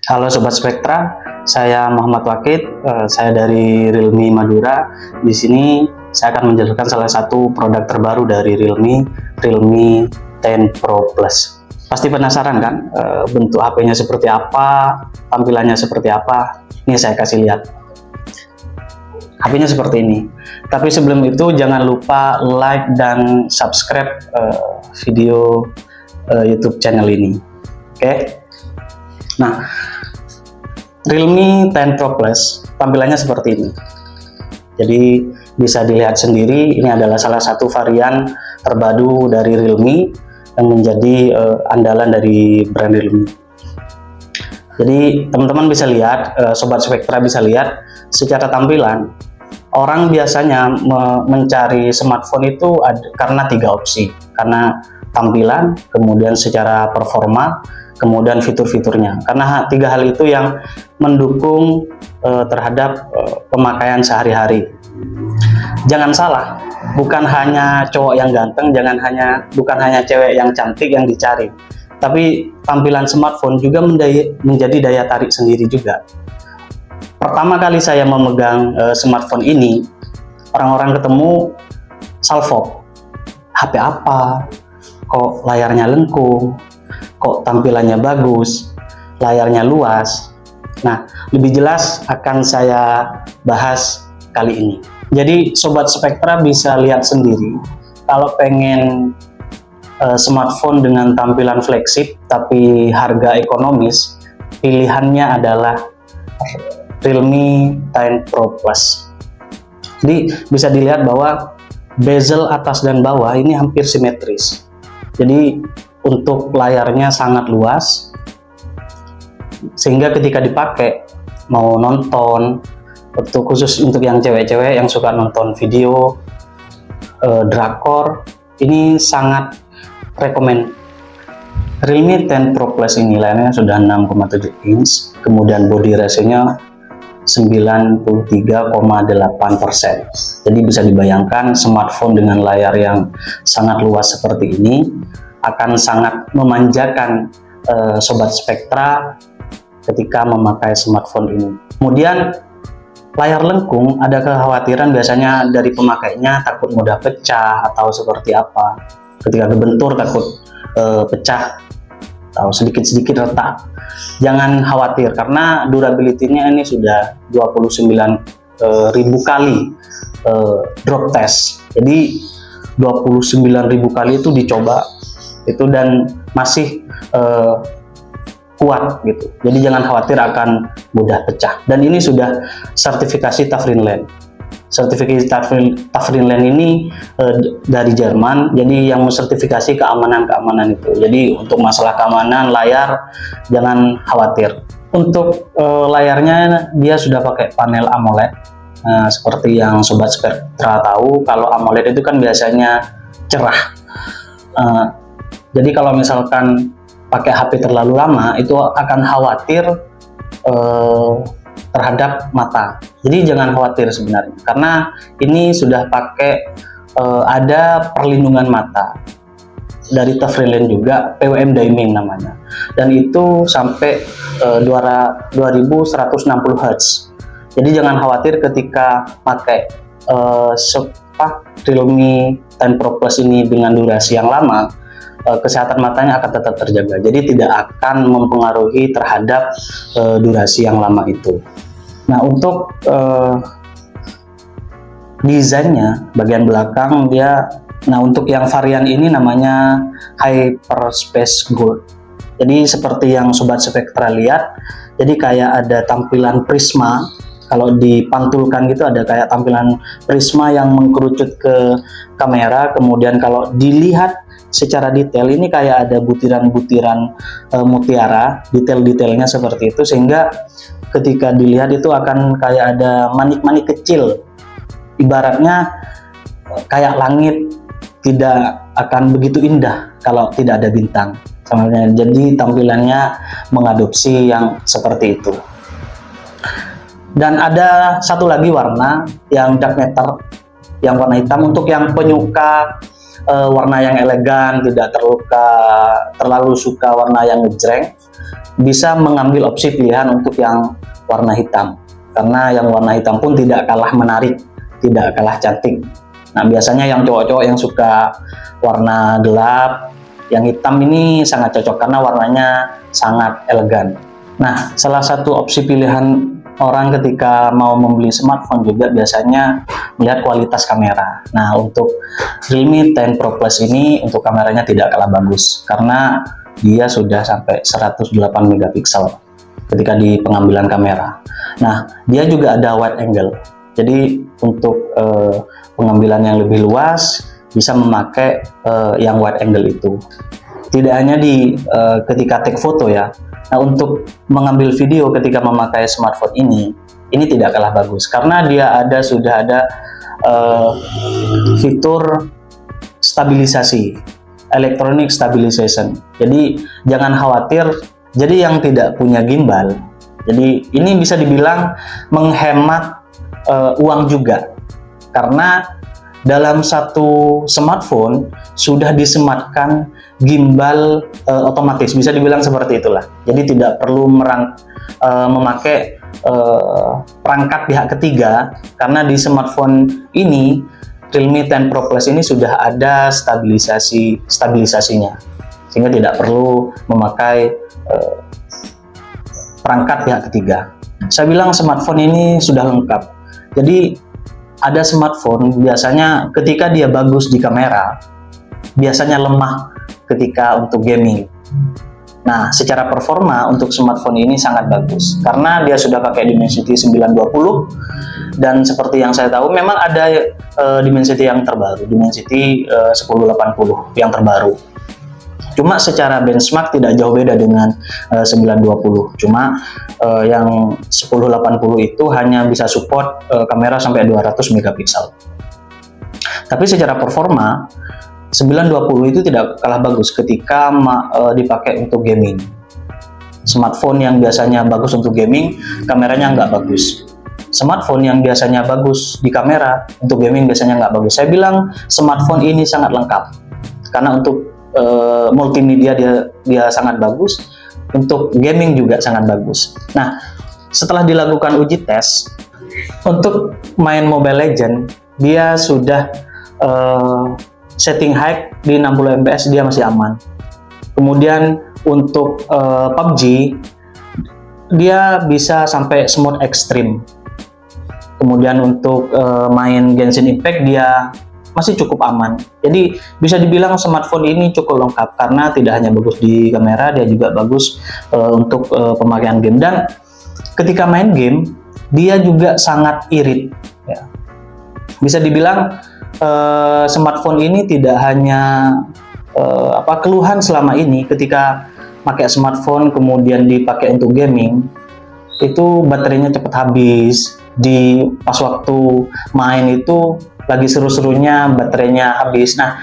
Halo Sobat Spektra, saya Muhammad Wakid, saya dari Realme Madura. Di sini saya akan menjelaskan salah satu produk terbaru dari Realme, Realme 10 Pro Plus. Pasti penasaran kan, bentuk HP-nya seperti apa, tampilannya seperti apa? Ini saya kasih lihat. HP-nya seperti ini. Tapi sebelum itu jangan lupa like dan subscribe video YouTube channel ini. Oke? Nah, Realme 10 Pro Plus tampilannya seperti ini. Jadi bisa dilihat sendiri, ini adalah salah satu varian terbaru dari Realme yang menjadi andalan dari brand Realme. Jadi teman-teman bisa lihat, Sobat Spektra bisa lihat secara tampilan. Orang biasanya mencari smartphone itu karena 3 opsi, karena tampilan, kemudian secara performa, kemudian fitur-fiturnya, karena 3 hal itu yang mendukung terhadap pemakaian sehari-hari. Jangan salah, bukan hanya cowok yang ganteng, bukan hanya cewek yang cantik yang dicari, tapi tampilan smartphone juga menjadi daya tarik sendiri juga. Pertama kali saya memegang smartphone ini, orang-orang ketemu salfok, HP apa, kok layarnya lengkung, kok tampilannya bagus, layarnya luas. Nah, lebih jelas akan saya bahas kali ini. Jadi Sobat Spektra bisa lihat sendiri, kalau pengen smartphone dengan tampilan flagship tapi harga ekonomis, pilihannya adalah Realme 10 Pro Plus. Jadi bisa dilihat bahwa bezel atas dan bawah ini hampir simetris. Jadi untuk layarnya sangat luas, sehingga ketika dipakai mau nonton, khusus untuk yang cewek-cewek yang suka nonton video drakor, ini sangat rekomen. Realme 10 Pro Plus ini layarnya sudah 6,7 inch, kemudian body ratio-nya 93,8%. Jadi bisa dibayangkan smartphone dengan layar yang sangat luas seperti ini akan sangat memanjakan Sobat Spektra ketika memakai smartphone ini. Kemudian layar lengkung, ada kekhawatiran biasanya dari pemakainya, takut mudah pecah atau seperti apa, ketika kebentur takut pecah atau sedikit-sedikit retak. Jangan khawatir, karena durability-nya ini sudah 29.000 kali drop test. Jadi 29.000 kali itu dicoba itu dan masih kuat gitu. Jadi jangan khawatir akan mudah pecah. Dan ini sudah sertifikasi Tafrinland. Sertifikasi Tafrinland ini dari Jerman, jadi yang mensertifikasi keamanan itu. Jadi untuk masalah keamanan layar jangan khawatir. Untuk layarnya dia sudah pakai panel AMOLED. Nah, seperti yang Sobat Spektra tahu, kalau AMOLED itu kan biasanya cerah. Jadi kalau misalkan pakai HP terlalu lama, itu akan khawatir terhadap mata. Jadi jangan khawatir sebenarnya, karena ini sudah pakai ada perlindungan mata dari Tafrinland juga, PWM dimming namanya, dan itu sampai 2160 Hz. Jadi jangan khawatir ketika pakai Realme 10 Pro Plus ini dengan durasi yang lama, kesehatan matanya akan tetap terjaga, jadi tidak akan mempengaruhi terhadap durasi yang lama itu. Nah, untuk desainnya bagian belakang untuk yang varian ini namanya Hyperspace Gold. Jadi seperti yang Sobat Spektra lihat, jadi kayak ada tampilan prisma. Kalau dipantulkan gitu ada kayak tampilan prisma yang mengkerucut ke kamera. Kemudian kalau dilihat secara detail, ini kayak ada butiran-butiran mutiara, detail-detailnya seperti itu, sehingga ketika dilihat itu akan kayak ada manik-manik kecil, ibaratnya kayak langit, tidak akan begitu indah kalau tidak ada bintang. Jadi tampilannya mengadopsi yang seperti itu. Dan ada satu lagi warna yang dark matter, yang warna hitam. Untuk yang penyuka warna yang elegan, tidak terlalu suka warna yang ngejreng, bisa mengambil opsi pilihan untuk yang warna hitam. Karena yang warna hitam pun tidak kalah menarik, tidak kalah cantik. Nah, biasanya yang cowok-cowok yang suka warna gelap, yang hitam ini sangat cocok karena warnanya sangat elegan. Nah, salah satu opsi pilihan orang ketika mau membeli smartphone juga biasanya melihat kualitas kamera. Nah, untuk Realme 10 Pro Plus ini untuk kameranya tidak kalah bagus karena dia sudah sampai 108 megapiksel ketika di pengambilan kamera. Nah, dia juga ada wide angle. Jadi untuk pengambilan yang lebih luas bisa memakai yang wide angle itu. Tidak hanya di ketika take foto ya. Nah, untuk mengambil video ketika memakai smartphone ini tidak kalah bagus karena dia sudah ada fitur stabilisasi, electronic stabilization. Jadi jangan khawatir. Jadi yang tidak punya gimbal, jadi ini bisa dibilang menghemat uang juga karena dalam satu smartphone sudah disematkan gimbal otomatis, bisa dibilang seperti itulah. Jadi tidak perlu memakai perangkat pihak ketiga karena di smartphone ini Realme 10 Pro Plus ini sudah ada stabilisasinya, sehingga tidak perlu memakai perangkat pihak ketiga. Saya bilang smartphone ini sudah lengkap. Jadi ada smartphone biasanya ketika dia bagus di kamera, biasanya lemah ketika untuk gaming. Nah, secara performa untuk smartphone ini sangat bagus karena dia sudah pakai Dimensity 920 dan seperti yang saya tahu memang ada Dimensity yang terbaru, Dimensity 1080 yang terbaru. Cuma secara benchmark tidak jauh beda dengan 920. Cuma yang 1080 itu hanya bisa support kamera sampai 200 megapiksel. Tapi secara performa 920 itu tidak kalah bagus ketika dipakai untuk gaming. Smartphone yang biasanya bagus untuk gaming, kameranya nggak bagus. Smartphone yang biasanya bagus di kamera, untuk gaming biasanya nggak bagus. Saya bilang smartphone ini sangat lengkap karena untuk multimedia dia sangat bagus, untuk gaming juga sangat bagus. Nah, setelah dilakukan uji tes untuk main Mobile Legends, dia sudah setting high di 60 fps, dia masih aman. Kemudian untuk PUBG dia bisa sampai smooth extreme. Kemudian untuk main Genshin Impact dia masih cukup aman. Jadi bisa dibilang smartphone ini cukup lengkap karena tidak hanya bagus di kamera, dia juga bagus untuk pemakaian game. Dan ketika main game dia juga sangat irit ya. Bisa dibilang smartphone ini tidak hanya keluhan selama ini ketika pakai smartphone kemudian dipakai untuk gaming, itu baterainya cepat habis. Pas waktu main itu lagi seru-serunya baterainya habis. Nah,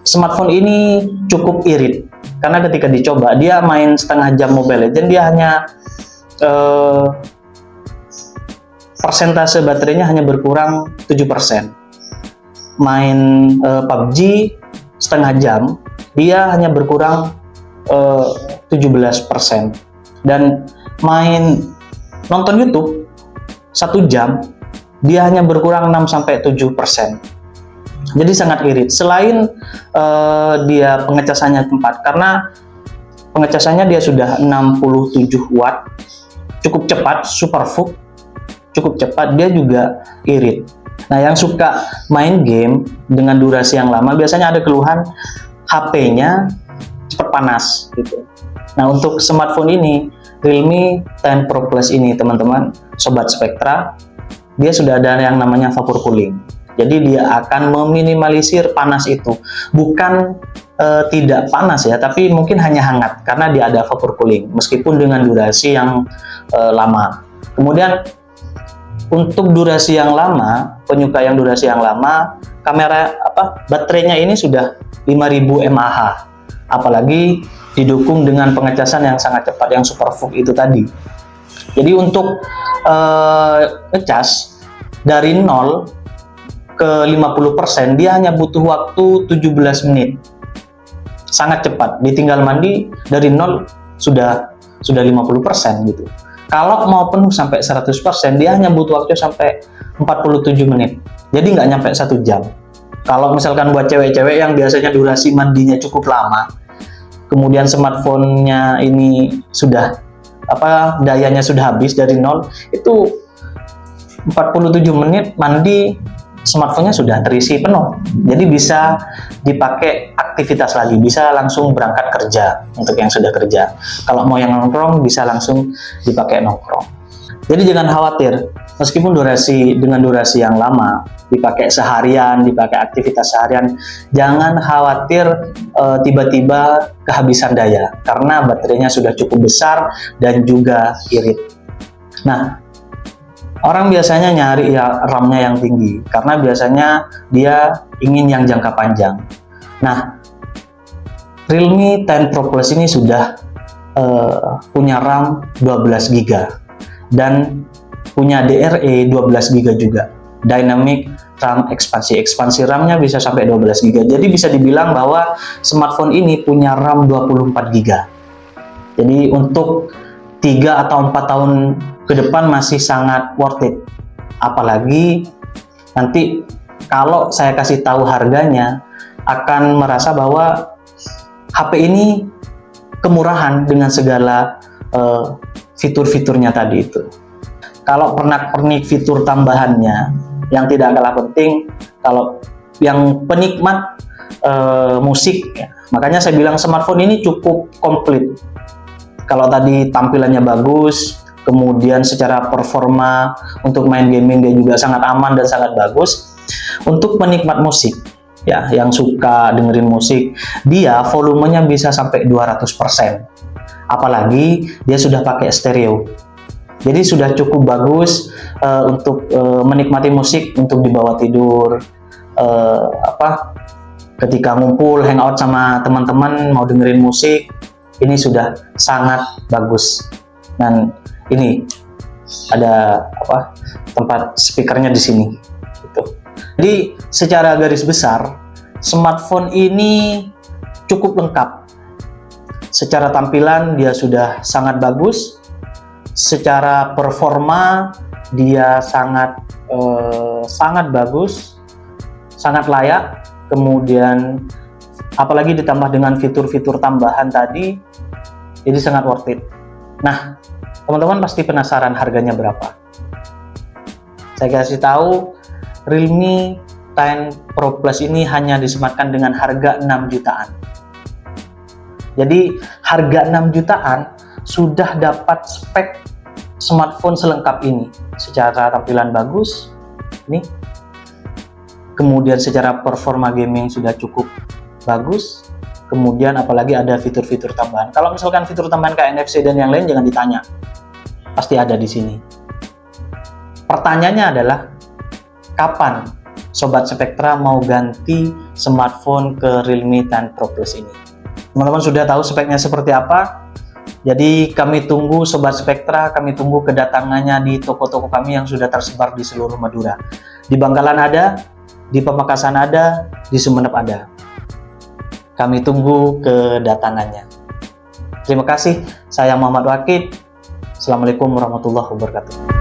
smartphone ini cukup irit karena ketika dicoba dia main setengah jam Mobile Legends, dia hanya persentase baterainya hanya berkurang 7%. Main PUBG setengah jam dia hanya berkurang 17%. Dan main nonton YouTube 1 jam dia hanya berkurang 6-7%. Jadi sangat irit. Selain dia pengecasannya cepat, karena pengecasannya dia sudah 67 watt, cukup cepat, super VOOC, cukup cepat, dia juga irit. Nah, yang suka main game dengan durasi yang lama biasanya ada keluhan HP-nya cepat panas gitu. Nah, untuk smartphone ini, Realme 10 Pro Plus ini teman-teman, Sobat Spektra, dia sudah ada yang namanya vapor cooling. Jadi dia akan meminimalisir panas itu. Bukan tidak panas ya, tapi mungkin hanya hangat karena dia ada vapor cooling meskipun dengan durasi yang lama. Kemudian untuk durasi yang lama, penyuka yang durasi yang lama, baterainya ini sudah 5000 mAh. Apalagi didukung dengan pengecasan yang sangat cepat yang super VOOC itu tadi. Jadi untuk ngecas dari 0 ke 50%, dia hanya butuh waktu 17 menit. Sangat cepat, ditinggal mandi dari nol sudah 50% gitu. Kalau mau penuh sampai 100%, dia hanya butuh waktu sampai 47 menit. Jadi nggak nyampe 1 jam. Kalau misalkan buat cewek-cewek yang biasanya durasi mandinya cukup lama, kemudian smartphone-nya ini sudah dayanya sudah habis dari nol, itu 47 menit mandi smartphone-nya sudah terisi penuh. Jadi bisa dipakai aktivitas lagi, bisa langsung berangkat kerja untuk yang sudah kerja. Kalau mau yang nongkrong bisa langsung dipakai nongkrong. Jadi jangan khawatir, meskipun dengan durasi yang lama, dipakai seharian, dipakai aktivitas seharian, jangan khawatir tiba-tiba kehabisan daya, karena baterainya sudah cukup besar dan juga irit. Nah, orang biasanya nyari RAM-nya yang tinggi, karena biasanya dia ingin yang jangka panjang. Nah, Realme 10 Pro Plus ini sudah punya RAM 12 GB dan punya DRE 12 GB juga, Dynamic RAM ekspansi RAM-nya bisa sampai 12 GB. Jadi bisa dibilang bahwa smartphone ini punya RAM 24 GB. Jadi untuk 3 atau 4 tahun ke depan masih sangat worth it. Apalagi nanti kalau saya kasih tahu harganya, akan merasa bahwa HP ini kemurahan dengan segala fitur-fiturnya tadi itu. Kalau pernak-pernik fitur tambahannya yang tidak kalah penting, kalau yang penikmat musik, ya, makanya saya bilang smartphone ini cukup komplit. Kalau tadi tampilannya bagus, kemudian secara performa untuk main gaming dia juga sangat aman dan sangat bagus. Untuk penikmat musik, ya, yang suka dengerin musik, dia volumenya bisa sampai 200%. Apalagi dia sudah pakai stereo. Jadi sudah cukup bagus untuk menikmati musik untuk dibawa tidur, ketika ngumpul hangout sama teman-teman mau dengerin musik, ini sudah sangat bagus. Dan ini ada tempat speakernya di sini gitu. Jadi secara garis besar smartphone ini cukup lengkap. Secara tampilan dia sudah sangat bagus, secara performa dia sangat bagus, sangat layak. Kemudian apalagi ditambah dengan fitur-fitur tambahan tadi, jadi sangat worth it. Nah, teman-teman pasti penasaran harganya berapa. Saya kasih tahu, Realme 10 Pro Plus ini hanya disematkan dengan harga 6 jutaan. Jadi harga 6 jutaan sudah dapat spek smartphone selengkap ini. Secara tampilan bagus, ini. Kemudian secara performa gaming sudah cukup bagus. Kemudian apalagi ada fitur-fitur tambahan. Kalau misalkan fitur tambahan kayak NFC dan yang lain jangan ditanya. Pasti ada di sini. Pertanyaannya adalah, kapan Sobat Spektra mau ganti smartphone ke Realme 10 Pro Plus ini? Teman-teman sudah tahu speknya seperti apa? Jadi kami tunggu Sobat Spektra, kami tunggu kedatangannya di toko-toko kami yang sudah tersebar di seluruh Madura. Di Bangkalan ada, di Pamekasan ada, di Sumeneb ada. Kami tunggu kedatangannya. Terima kasih, saya Muhammad Wakid. Assalamualaikum warahmatullahi wabarakatuh.